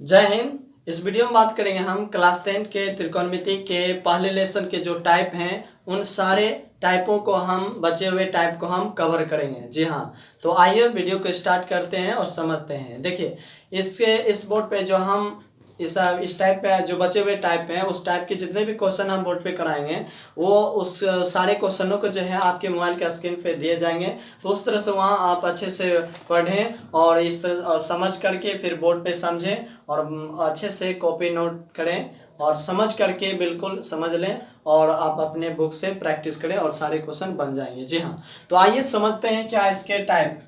जय हिंद। इस वीडियो में बात करेंगे हम क्लास 10 के त्रिकोणमिति के पहले लेसन के जो टाइप हैं उन सारे टाइपों को हम बचे हुए टाइप को हम कवर करेंगे। जी हाँ, तो आइए वीडियो को स्टार्ट करते हैं और समझते हैं। देखिए इस बोर्ड पे जो हम इस टाइप पे जो बचे हुए टाइप हैं उस टाइप के जितने भी क्वेश्चन हम बोर्ड पे कराएंगे वो उस सारे क्वेश्चनों को जो है आपके मोबाइल के स्क्रीन पे दिए जाएंगे। तो उस तरह से वहाँ आप अच्छे से पढ़ें और इस तरह और समझ करके फिर बोर्ड पे समझें और अच्छे से कॉपी नोट करें और समझ करके बिल्कुल समझ लें और आप अपने बुक से प्रैक्टिस करें और सारे क्वेश्चन बन जाएंगे। जी हाँ, तो आइए समझते हैं क्या इसके टाइप।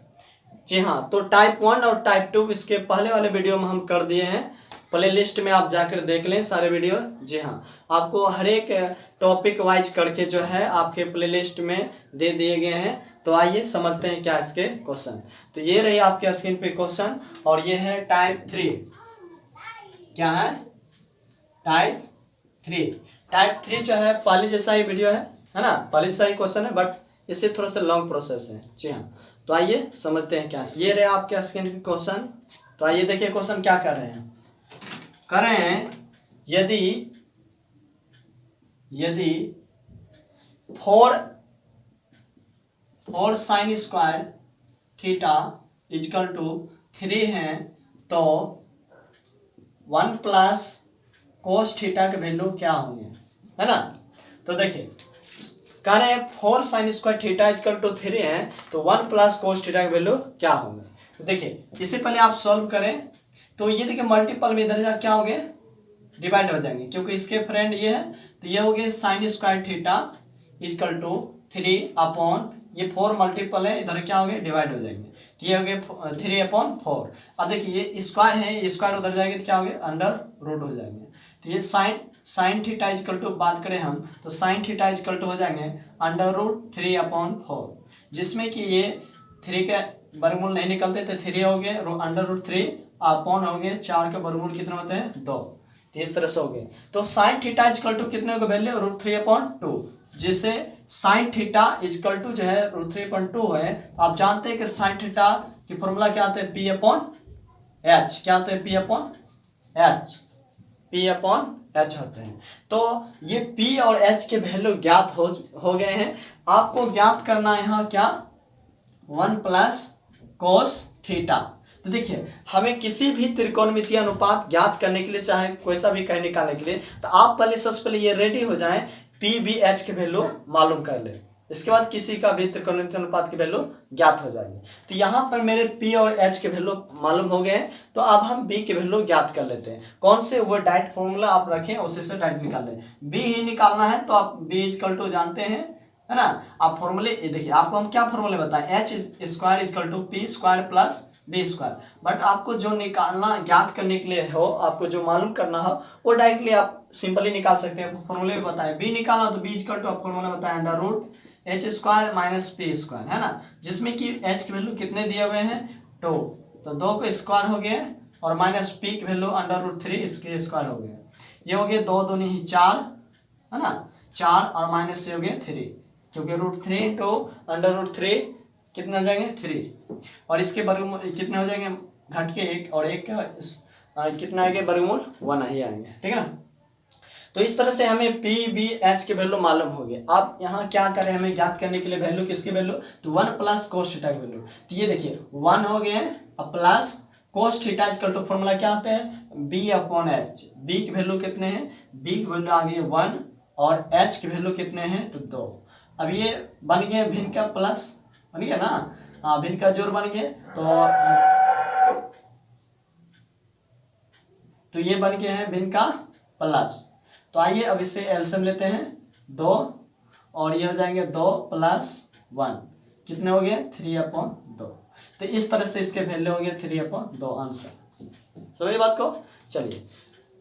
जी हाँ, तो टाइप 1 और टाइप 2 इसके पहले वाले वीडियो में हम कर दिए हैं। प्ले लिस्ट में आप जाकर देख लें सारे वीडियो। जी हाँ, आपको हर एक टॉपिक वाइज करके जो है आपके प्ले लिस्ट में दे दिए गए हैं। तो आइए समझते हैं क्या इसके क्वेश्चन। तो ये रही आपके स्क्रीन पे क्वेश्चन और ये है टाइप 3। क्या है? टाइप 3। टाइप 3 जो है पहले जैसा ही वीडियो है ना, पहले जैसा ही क्वेश्चन है बट इससे थोड़ा सा लॉन्ग प्रोसेस है। जी हाँ, तो आइए समझते हैं क्या। ये रहे आपके स्क्रीन पे क्वेश्चन। तो आइए देखिए क्वेश्चन क्या कर रहे हैं। कर रहे हैं यदि 4 sine square theta is equal to 3 है तो 1 प्लस कोस थीटा के वैल्यू क्या होंगे, है ना। तो देखिए कह रहे हैं 4 sine square theta is equal to 3 है तो 1 प्लस कोस थीटा के वैल्यू क्या होंगे। तो देखिए इससे पहले आप सॉल्व करें तो ये देखिए मल्टीपल में इधर क्या हो गए, डिवाइड हो जाएंगे क्योंकि इसके फ्रेंड ये है तो ये हो गए sine square theta is equal to 3 upon ये 4 मल्टीपल है, इधर क्या हो गए, डिवाइड हो जाएंगे। तो ये हो गए 3/4। अब देखिए ये स्क्वायर है, ये स्क्वायर उधर जाएंगे तो क्या हो गए, अंडर रूट हो जाएंगे। तो ये साइन थीटा इजकल टू बात करें हम तो साइन थीटा इजकल टू हो जाएंगे अंडर रूट 3/4, जिसमें कि ये 3 के वर्गमूल नहीं निकलते तो 3 हो गए अंडर रूट 3 अपॉन हो गए 4 के वर्गमूल कितने होते हैं, 2। इस तरह से हो गए। तो साइन थीटा इजकल टू कितने को वैल्यू, √3/2, जिसे साइन थीटा इजकल टू जो है √3/2 है। तो आप जानते हैं कि साइन थीटा की फॉर्मूला क्या आता है, P/H। क्या आता है, P/H होते हैं। तो ये P और H के वैल्यू ज्ञात हो गए हैं। आपको ज्ञात करना है यहाँ क्या, 1 प्लस कोस थीटा। तो देखिए हमें किसी भी त्रिकोणमितीय अनुपात ज्ञात करने के लिए, चाहे कोई सा भी कहीं निकालने के लिए, तो आप सबसे पहले ये रेडी हो जाएं, P/H के वैल्यू मालूम कर ले। इसके बाद किसी का भी त्रिकोणमितीय अनुपात की वैल्यू ज्ञात हो जाएगी। तो यहाँ पर मेरे P और H के वैल्यू मालूम हो गए हैं। तो अब हम B के वैल्यू ज्ञात कर लेते हैं। कौन से, वो डायरेक्ट फॉर्मूला आप रखें उसी से डायरेक्ट निकाल लें। B ही निकालना है तो आप B इजकल टू जानते हैं, है ना। आप फॉर्मूले देखिए, आपको हम क्या फॉर्मूले बताएं, H square is equal to P square plus B square. But आपको जो निकालना, ज्ञात करने के लिए हो, आपको जो मालूम करना हो वो डायरेक्टली आप सिंपली निकाल सकते हैं। फॉर्मूले बताएं, B निकालना तो B इजकल टू आप फॉर्मूला बताएं under root H square minus P square, है ना, जिसमें कि H की वैल्यू कितने दिए हुए हैं, 2। तो 2 को स्क्वायर हो गया और माइनस P की वैल्यू अंडर रूट 3 इसके स्क्वायर हो गया। ये हो गया 2 दूनी ही 4, है ना, 4 और माइनस से हो गया 3, क्योंकि √3 इंटू अंडर रूट 3 कितने हो जाएंगे, 3। और इसके वर्गमूल कितने हो जाएंगे, घट के 1 और 1 का कितना आएंगे, वर्गमूल 1 ही आएंगे, ठीक है ना। तो इस तरह से हमें P/H के वैल्यू मालूम हो गए। अब यहाँ क्या करें, हमें ज्ञात करने के लिए वैल्यू, किसकी वैल्यू, तो 1 प्लस कोस थीटा की वैल्यू। तो ये देखिए 1 हो गए अब plus cos theta is equal to formula क्या आता है, B/H। B की वैल्यू कितने हैं, B की वैल्यू आ गई 1 और H की वैल्यू कितने हैं, तो 2। अब ये बन गए भिन्न का प्लस, बन गया ना, हाँ भिन्न का जोड़ बन गए। तो ये बन गए हैं भिन्न का प्लस। तो आइए अब इसे एलसीएम लेते हैं, 2 और ये हो जाएंगे 2 प्लस 1, कितने हो गए, 3/2। तो इस तरह से इसके वैल्यू हो गए 3/2 आंसर। समझिए बात को। चलिए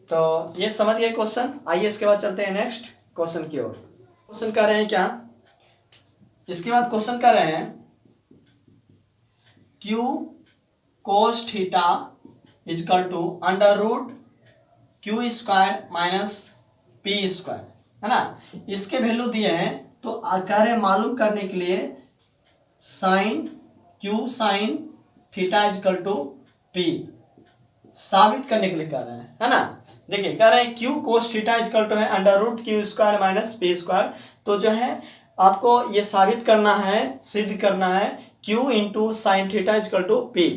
तो ये समझ गए क्वेश्चन। आइए इसके बाद चलते हैं नेक्स्ट क्वेश्चन की ओर। क्वेश्चन कर रहे हैं क्या, इसके बाद क्वेश्चन कर रहे हैं Q cos theta is equal to under root Q square minus P square, है ना। इसके वैल्यू दिए हैं तो कार्य मालूम करने के लिए Q sine theta is equal to P साबित करने के लिए कर रहे हैं, है ना। देखिए कह रहे हैं Q cos theta equal to है under root Q square minus P square. तो जो है आपको ये साबित करना है, सिद्ध करना है Q into sine theta equal to P,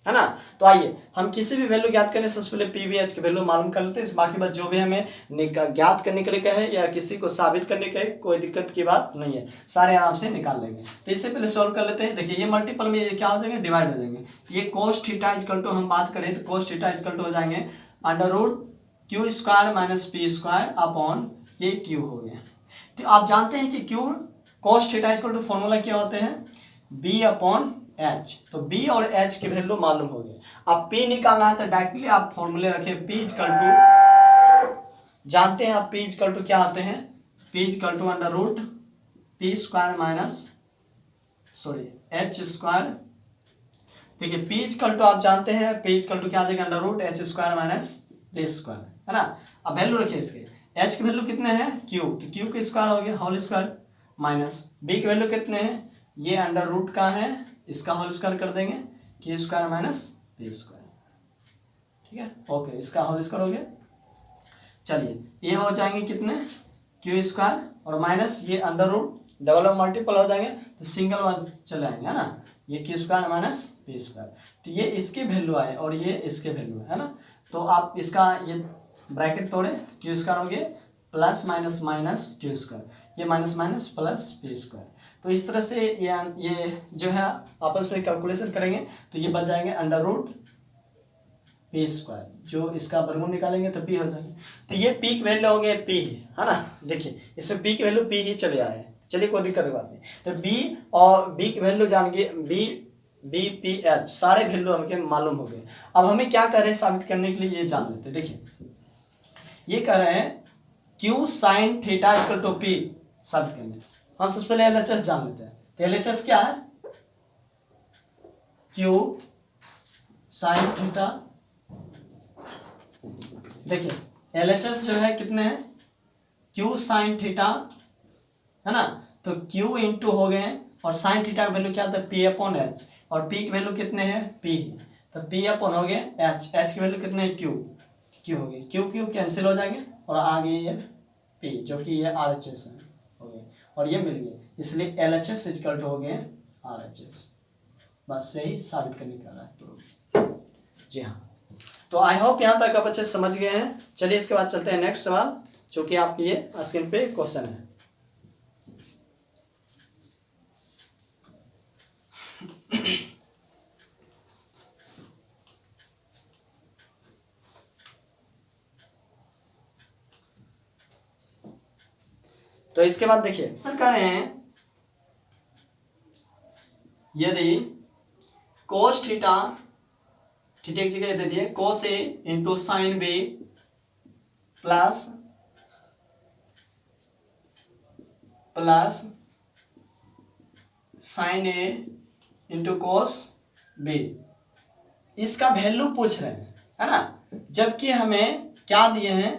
है ना। तो आइए हम किसी भी वैल्यू ज्ञात करने से सबसे पहले पी वी एच की वैल्यू मालूम कर लेते हैं। बाकी बात जो भी हमें ज्ञात करने के लिए कहे या किसी को साबित करने के कोई दिक्कत की बात नहीं है, सारे आराम से निकाल लेंगे। तो इससे पहले सॉल्व कर लेते हैं। देखिए ये मल्टीपल में ये क्या हो जाएंगे, डिवाइड हो जाएंगे। ये कोस थीटा इक्वल टू हम बात करें तो कोस थीटा इक्वल टू हो जाएंगे under root Q square minus P square upon ये क्यू हो गया। तो आप जानते हैं कि Q cos theta equal to formula क्या होते हैं, बी अपॉन एच। तो बी और एच की वैल्यू मालूम हो गई। अब पी निकालना है तो डायरेक्टली आप फॉर्मूले रखें, पी इक्वल टू जानते हैं आप पी इक्वल टू क्या आते हैं, P equal to under root P square minus H square. देखिए पी इक्वल टू आप जानते हैं पी इक्वल टू क्या आ जाएगा, under root H square minus P square, है ना। अब वैल्यू रखिए इसके, एच की वैल्यू कितने हैं क्यू, तो क्यू के स्क्वायर हो गया होल स्क्वायर माइनस बी की वैल्यू कितने हैं, ये अंडर रूट का है, इसका होल स्क्वायर कर देंगे Q square minus P square, ठीक है। ओके इसका होल स्क्वायर हो गया। चलिए ये हो जाएंगे कितने क्यू स्क्वायर और माइनस ये अंडर रूट डबल और मल्टीपल हो जाएंगे तो सिंगल वन चले आएंगे, है ना। ये Q square minus P square, तो ये इसके वैल्यू आए और ये इसके वैल्यू है ना। तो आप इसका ये ब्रैकेट तोड़े, क्यू स्क्वायर हो गया plus minus minus Q square, ये minus minus plus P square. तो इस तरह से ये जो है आपस में कैलकुलेशन करेंगे तो ये बच जाएंगे अंडर रूट पी स्क्वायर, जो इसका वर्गमूल निकालेंगे तो पी हो जाएंगे। तो ये पी की वैल्यू हो गया पी, है ना। देखिए इसमें पी की वैल्यू पी ही चले आए, चलिए कोई दिक्कत की बात नहीं। तो बी और बी की वैल्यू जान गए, बी पी एच सारे वैल्यू हमके मालूम हो गए। अब हमें क्या कर रहे हैं साबित करने के लिए, ये जान लेते हैं। देखिए ये कह रहे हैं Q sine theta equal to P साबित करने। हम सबसे पहले एलएचएस जान लेते हैं। तो एलएचएस क्या है, क्यू साइन थीटा। देखिए एलएचएस जो है कितने हैं, क्यू साइन थीटा, है ना। तो क्यू इंटू हो गए और साइन थीटा की वैल्यू क्या होता है पी अपॉन एच, और पी की वैल्यू कितने हैं पी, तो पी अपॉन हो गए एच, एच की वैल्यू कितने हैं क्यू हो गई, क्यू कैंसिल हो जाएंगे और आगे ये पी जो कि ये आर एच एस हो गए और ये मिल गए, इसलिए L H S equal to हो गए आर एच एस। बस यही साबित करने का है। जी हाँ, तो आई होप यहाँ तक आप अच्छे समझ गए हैं। चलिए इसके बाद चलते हैं नेक्स्ट सवाल, जो कि आपकी ये स्क्रीन पे क्वेश्चन है। तो इसके बाद देखिए सर कह रहे हैं यदि कोस थीटा एक जगह दे दिए cos A into sine B plus sine A into cos B, इसका वैल्यू पूछ रहे हैं, है ना। जबकि हमें क्या दिए हैं,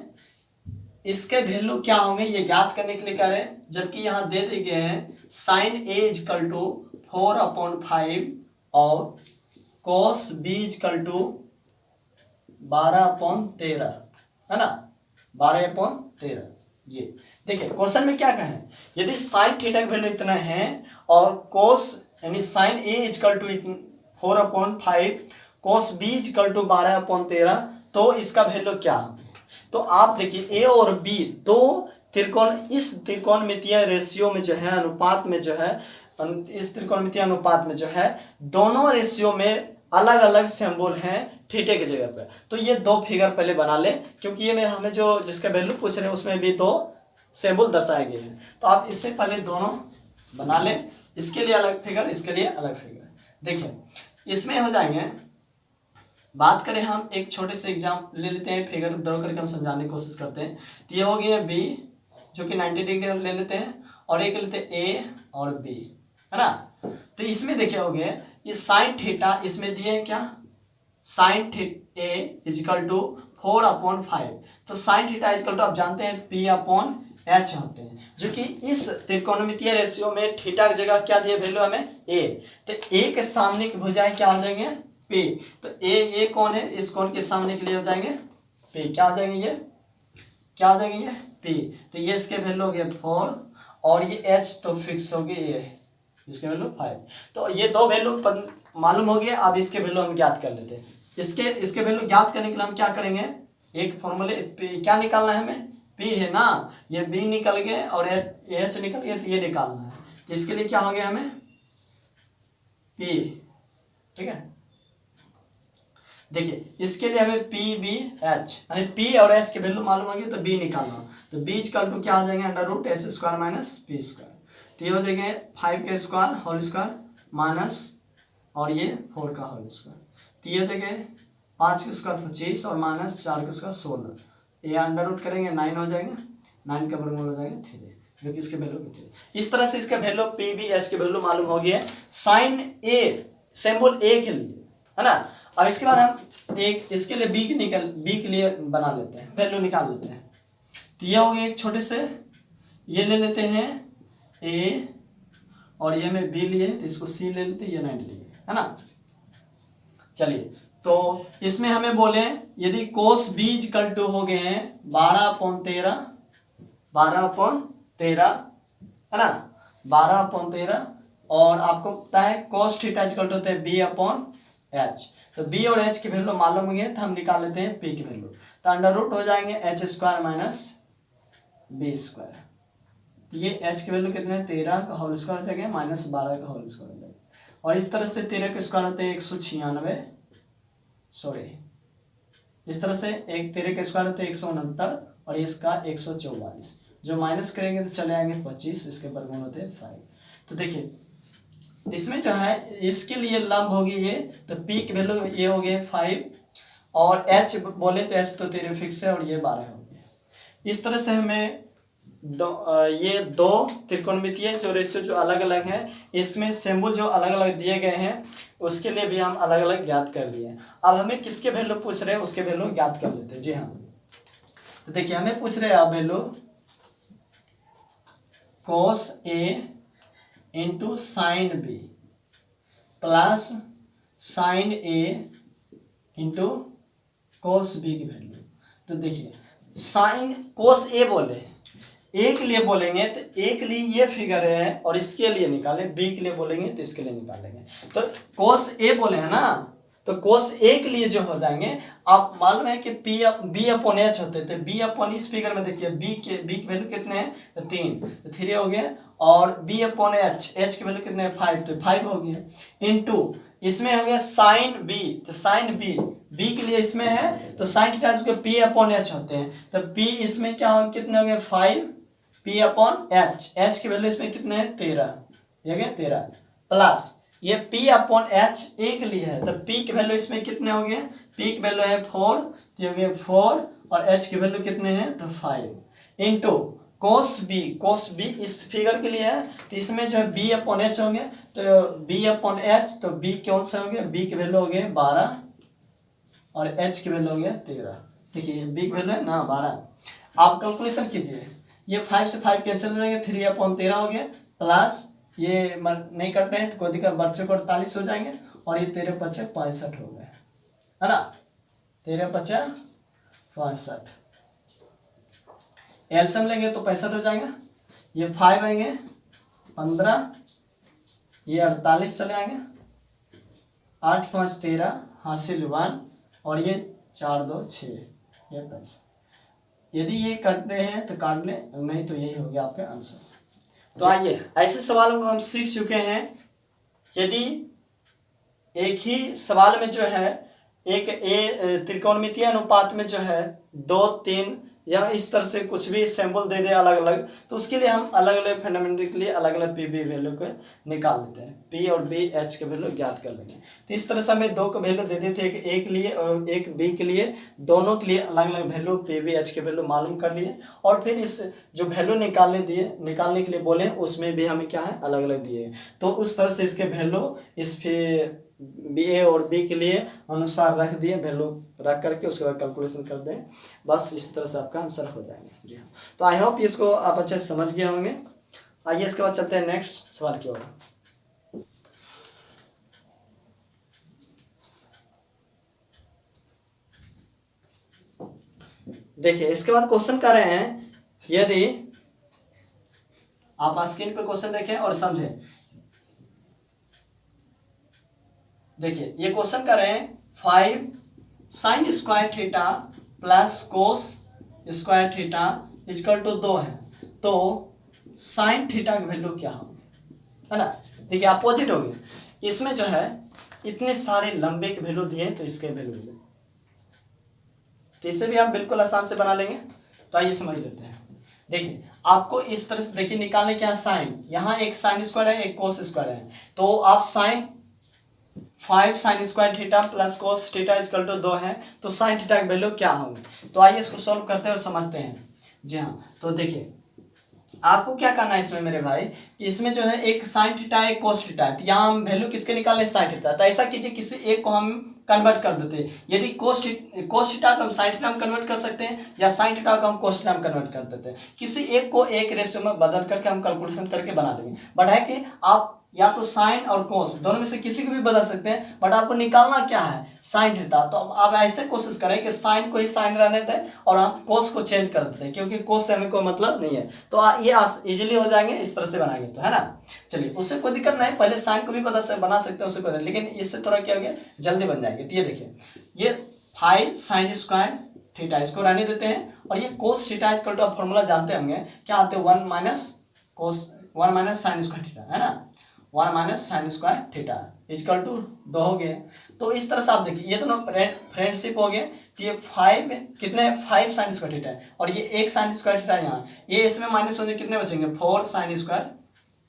इसके वैल्यू क्या होंगे ये ज्ञात करने के लिए कह रहे हैं। जबकि यहाँ दे दिए गए हैं साइन ए इक्वल टू 4/5 और कोस बी इक्वल टू 12/13, है ना, 12/13। ये देखिए क्वेश्चन में क्या कहें, यदि साइन थीटा की वैल्यू इतना है और कोस यानी sine A equal to 4/5 cos B equal to 12/13, तो इसका वैल्यू क्या है। तो आप देखिए ए और बी दो त्रिकोण, इस त्रिकोणमितीय रेशियो में जो है अनुपात में जो है, इस त्रिकोणमितीय अनुपात में जो है दोनों रेशियो में अलग अलग सिंबल हैं थीटे की जगह पे। तो ये दो फिगर पहले बना ले, क्योंकि ये में हमें जो जिसका वैल्यू पूछ रहे हैं उसमें भी दो सिंबल दर्शाए गए हैं। तो आप इससे पहले दोनों बना ले, इसके लिए अलग फिगर, इसके लिए अलग फिगर। देखिए इसमें हो जाएंगे, बात करें हम एक छोटे से एग्जाम ले लेते हैं, फिगर ड्रॉ करके हम समझाने की कोशिश करते हैं। तो ये हो गया बी जो कि 90 डिग्री ले लेते हैं, और एक लेते हैं ए और बी, है ना। तो इसमें देखिए हो गया ये साइन थीटा, इसमें दिए क्या साइन ए इक्वल टू 4/5। तो साइन थीटा इक्वल टू आप जानते हैं P/H होते हैं, जो कि इस त्रिकोणमितीय रेशियो में थीटा की जगह क्या दिए वैल्यू हमें ए। तो ए के सामने की भुजाएं क्या हो जाएंगे पी। तो ये कौन है, इस कौन के सामने के लिए हो जाएंगे पी, क्या हो जाएंगे ये, क्या हो जाएंगे ये पी। तो ये इसके वैल्यू हो गए 4 और ये एच तो फिक्स हो गई, ये इसके वैल्यू 5। तो ये दो वैल्यू मालूम हो गया। अब इसके वैल्यू हम ज्ञात कर लेते हैं। इसके वैल्यू ज्ञात करने के लिए हम क्या करेंगे, एक फॉर्मूले क्या निकालना है हमें, पी है ना, ये बी निकल गए और एच निकल गए, तो ये निकालना है। इसके लिए क्या हो गया हमें पी, ठीक है। देखिए इसके लिए हमें पी बी एच, यानी पी और एच के वैल्यू मालूम हो गई, तो बी निकालना। तो बी इक्वल टू क्या हो जाएंगे, under root H square minus P square. तो ये हो जाएंगे 5 का स्क्वायर होल स्क्वायर माइनस और ये 4 का होल स्क्वायर। तो ये हो जाएंगे 5 का स्क्वायर 25 और माइनस 4 का स्क्वायर 16। ये अंडर रूट करेंगे 9 हो जाएंगे, 9 का वर्गमूल हो जाएगा 3, जो कि इसके वैल्यू 3। इस तरह से इसका वैल्यू पी बी एच के वैल्यू मालूम हो गया साइन ए सिंबल ए के लिए, है ना। अब इसके बाद हम एक इसके लिए बी के लिए बना लेते हैं, वैल्यू निकाल लेते हैं। तो ये हो गया एक छोटे से, ये ले लेते हैं ए और ये हमें बी लिए, तो इसको सी ले लेते हैं, ये 9 लिए, है ना। चलिए तो इसमें हमें बोले यदि कोस बी इक्वल टू हो गए हैं 12/13, 12/13, है ना, 12/13। और आपको पता है कोस थीटा इक्वल टू होता है बी अपॉन एच। तो बी और एच की वैल्यू मालूम होंगे, तो हम निकाल लेते हैं पी की वैल्यू। तो अंडर रूट हो जाएंगे H square minus B square. ये एच की वैल्यू कितने, 13 का होल स्क्वायर हो जाएगा माइनस 12 का होल स्क्वायर हो जाएगा। और इस तरह से 13 का स्क्वायर होते हैं 196, सॉरी इस तरह से एक 13 का स्क्वायर होते हैं 169 और इसका 144। जो माइनस करेंगे तो चले आएंगे 25, इसके वर्गमूल होते हैं 5। तो देखिए इसमें जो है इसके लिए लंब होगी ये, तो पी की वैल्यू ये हो गए 5 और एच बोले तो एच तो 13 फिक्स है और ये 12 हो गया। इस तरह से हमें ये दो त्रिकोणमितीय जो रेशियो जो अलग अलग है, इसमें सिंबल जो अलग अलग दिए गए हैं उसके लिए भी हम अलग अलग ज्ञात कर लिए। अब हमें किसके वैल्यू पूछ रहे हैं, उसके वैल्यू ज्ञात कर लेते हैं। जी हाँ, तो देखिए हमें पूछ रहे हैं आप value cos A into sine B plus sine A into cos B की वैल्यू। तो देखिए साइन कोस ए बोले, ए के लिए बोलेंगे तो ए के लिए ये फिगर है और इसके लिए निकाले, बी के लिए बोलेंगे तो इसके लिए निकालेंगे। तो कोस ए बोले हैं ना, तो कोस ए के लिए जो हो जाएंगे, आप मालूम है कि बी अपॉन एच होते थे, बी अपॉन इस फिगर में देखिए बी की वैल्यू कितने हैं, तो 3, तो 3 हो गया। और बी अपॉन एच की वैल्यू कितने हैं 5, तो 5 हो गया। इनटू इसमें हो गया साइन बी, तो साइन बी के लिए इसमें है तो साइन थीटा जो पी अपॉन एच होते हैं, तो पी इसमें क्या हो कितने हो गए 5 पी अपॉन एच की वैल्यू इसमें कितने हैं 13, ये गया 13 प्लस ये पी अपॉन एच ए के लिए है, तो पी की वैल्यू इसमें कितने हो गए, पी की वैल्यू है 4, तो ये हो गया 4 और एच की वैल्यू कितने हैं तो 5 इंटू कोस बी इस फिगर के लिए है, तो इसमें जो है बी अपॉन एच होंगे, तो बी अपॉन एच, तो बी कौन सा हो गया, बी की वैल्यू हो गया 12 और एच की वैल्यू हो गया 13। देखिए बी की वैल्यू है ना 12। आप कैलकुलेशन कीजिए, ये 5 से 5 कैंसिल हो जाएंगे, 3/13 हो गया प्लस ये नहीं कट रहे हैं तो कोई दिक्कत, बच्चों को 48 हो जाएंगे और ये 13×5 = 65 हो गए, है ना, 13×5 = 65। एलसीएम लेंगे तो 65 हो जाएगा, ये 5 आएंगे 15, ये 48 चले आएंगे, 8×5 = 13 हासिल 1 और ये 4×2 = 6, ये 65। यदि ये कट रहे हैं तो काट लें, नहीं तो यही हो गया आपका आंसर। तो आइए ऐसे सवालों को हम सीख चुके हैं। यदि एक ही सवाल में जो है एक त्रिकोणमितीय अनुपात में जो है 2, 3 या इस तरह से कुछ भी सिंबल दे दे अलग अलग, तो उसके लिए हम अलग अलग फंडामेंटल के लिए अलग अलग पी बी वैल्यू को निकाल लेते हैं, पी और बी एच के वैल्यू ज्ञात कर लेंगे। तो इस तरह से हमें 2 के वैल्यू दे देते हैं, एक ए के लिए और एक बी के लिए, दोनों के लिए अलग अलग वैल्यू पी बी एच के वैल्यू मालूम कर लिए और फिर इस जो वैल्यू निकालने के लिए बोले उसमें भी हमें क्या है अलग अलग दिए। तो उस तरह से इसके वैल्यू इस बी ए और बी के लिए अनुसार रख दिए, वैल्यू रख करके उसके बाद कैलकुलेशन कर दें, बस इस तरह से आपका आंसर हो जाएंगे। जी हाँ, तो आई होप इसको आप अच्छे से समझ गए होंगे। आइए इसके बाद चलते हैं नेक्स्ट सवाल की ओर। देखिए इसके बाद क्वेश्चन कर रहे हैं, यदि आप स्क्रीन पे क्वेश्चन देखें और समझें। देखिए ये क्वेश्चन कर रहे हैं 5 sine square theta plus cos square theta equal to 2 है, तो साइन थीटा की वैल्यू क्या हो, है ना। देखिए अपोजिट हो गया, इसमें जो है इतने सारे लंबे के वैल्यू दिए तो इसके वैल्यू दिए, तो इसे भी आप बिल्कुल आसान से बना लेंगे। तो आइए समझ लेते हैं। देखिए आपको इस तरह से देखिए निकालने क्या है, साइन, यहाँ एक साइन स्क्वायर है एक कोस स्क्वायर है, तो आप sine 5 sine square theta plus cos theta equal to 2 है, तो साइन थीटा की वैल्यू क्या होगी। तो आइए इसको सॉल्व करते हैं और समझते हैं। जी हाँ, तो देखिए आपको क्या करना है इसमें मेरे भाई, इसमें जो है एक साइन थीटा है एक कोस थीटा है, तो यहाँ हम वैल्यू किसके निकाल रहे, साइन थीटा। तो ऐसा कीजिए किसी एक को हम कन्वर्ट कर देते हैं, यदि कोस थीटा को हम साइन थीटा में कन्वर्ट कर सकते हैं या साइन थीटा को हम कोस थीटा में कन्वर्ट कर देते हैं। किसी एक को एक रेशियो में बदल करके हम कैलकुलेशन करके बना देंगे। बट है कि आप या तो साइन और कोस दोनों में से किसी को भी बदल सकते हैं, बट आपको निकालना क्या है, साइन थीटा। तो आप ऐसे कोशिश करें कि साइन को ही साइन रहने दें और हम कोस को चेंज कर देते हैं, क्योंकि कोस से हमें कोई मतलब नहीं है। तो ये इजीली हो जाएंगे इस तरह से बनाएंगे, तो है ना। चलिए उससे कोई दिक्कत नहीं, पहले साइन को भी बना सकते हैं उससे कोई, लेकिन इससे थोड़ा क्या हो गया, जल्दी बन जाएंगे। तो ये देखिए ये 5 साइन स्क्वायर थीटा इसको रहने देते हैं, और ये कोस थीटा इक्वल टू आप फॉर्मूला जानते होंगे क्या आते हैं, 1 माइनस साइन स्क्वायर थीटा, है ना। 1 minus sine square theta equal to 2 हो गए। तो इस तरह से आप देखिए ये दोनों फ्रेंडशिप हो गए। तो ये 5 साइन स्क्वायर थीटा है, और ये 1 साइन स्क्वायर थीटा यहाँ, ये इसमें माइनस होने कितने बचेंगे, 4 साइन स्क्वायर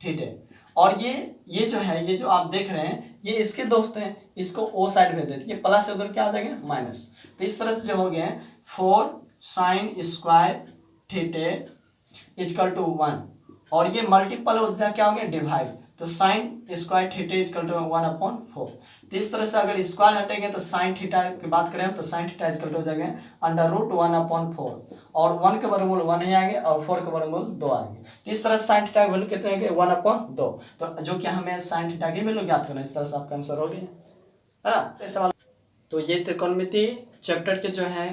थीटा। और ये जो है, ये जो आप देख रहे हैं ये इसके दोस्त हैं, इसको ओ साइड भेज देते, ये प्लस उधर क्या आ जाएगा, माइनस। तो इस तरह से जो हो गए 4 sine square theta equal to 1, और ये मल्टीपल उधर क्या हो गया, डिवाइड। तो sine square theta equal to 1/4। तो इस तरह से अगर स्क्वायर हटेंगे तो साइन थीटा की बात करें तो साइन थीटा इक्वल टू हो जाएगा √1/4, और 1 के वर्गमूल 1 ही आएंगे और 4 के वर्गमूल 2 आएंगे। तो इस तरह साइन थीटा की वैल्यू कितने है, 1/2। तो जो कि हमें साइन थीटा की वैल्यू ज्ञात करना है, इस तरह से आपका आंसर हो गया, है ना। इस सवाल तो ये त्रिकोणमिति चैप्टर के जो हैं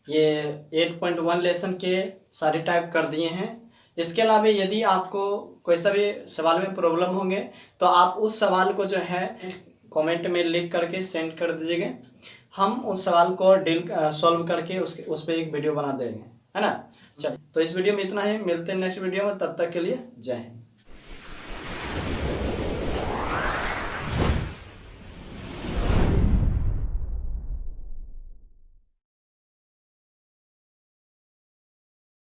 ये 8.1 लेसन के सारे टाइप कर दिए हैं। इसके अलावा यदि आपको कोई सा भी सवाल में प्रॉब्लम होंगे तो आप उस सवाल को जो है कमेंट में लिख करके सेंड कर दीजिएगा, हम उस सवाल को सॉल्व करके उस पर एक वीडियो बना देंगे, है ना। चलिए तो इस वीडियो में इतना ही, मिलते हैं नेक्स्ट वीडियो में, तब तक के लिए जय हिंद।